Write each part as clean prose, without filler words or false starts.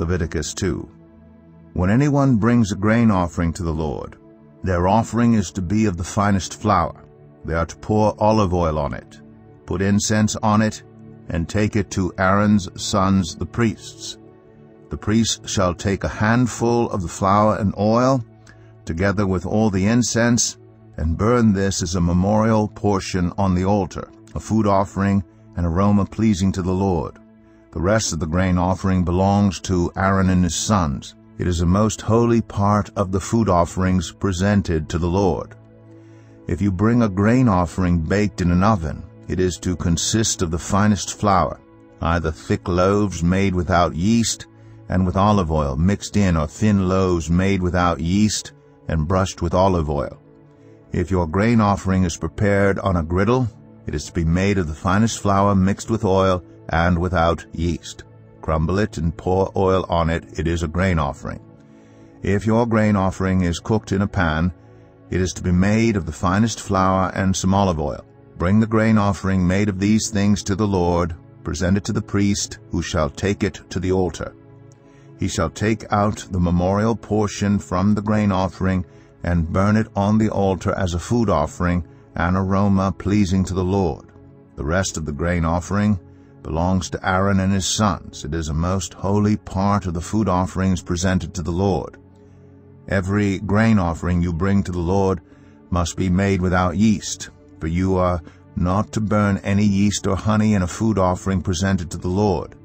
Leviticus 2. When anyone brings a grain offering to the Lord, their offering is to be of the finest flour. They are to pour olive oil on it, put incense on it, and take it to Aaron's sons the priests. The priest shall take a handful of the flour and oil, together with all the incense, and burn this as a memorial portion on the altar, a food offering, an aroma pleasing to the Lord. The rest of the grain offering belongs to Aaron and his sons. It is a most holy part of the food offerings presented to the Lord. If you bring a grain offering baked in an oven, it is to consist of the finest flour, either thick loaves made without yeast and with olive oil mixed in, or thin loaves made without yeast and brushed with olive oil. If your grain offering is prepared on a griddle, it is to be made of the finest flour mixed with oil and without yeast. Crumble it and pour oil on it. It is a grain offering. If your grain offering is cooked in a pan, it is to be made of the finest flour and some olive oil. Bring the grain offering made of these things to the Lord, present it to the priest, who shall take it to the altar. He shall take out the memorial portion from the grain offering and burn it on the altar as a food offering, an aroma pleasing to the Lord. The rest of the grain offering belongs to Aaron and his sons. It is a most holy part of the food offerings presented to the Lord. Every grain offering you bring to the Lord must be made without yeast, for you are not to burn any yeast or honey in a food offering presented to the Lord.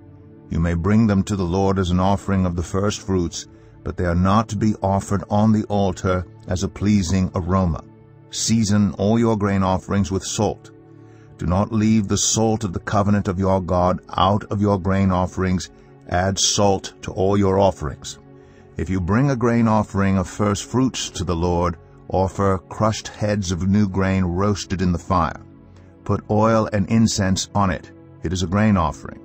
You may bring them to the Lord as an offering of the first fruits, but they are not to be offered on the altar as a pleasing aroma. Season all your grain offerings with salt. Do not leave the salt of the covenant of your God out of your grain offerings. Add salt to all your offerings. If you bring a grain offering of first fruits to the Lord, offer crushed heads of new grain roasted in the fire. Put oil and incense on it. It is a grain offering.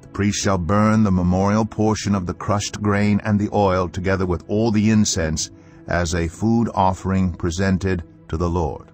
The priest shall burn the memorial portion of the crushed grain and the oil together with all the incense as a food offering presented to the Lord.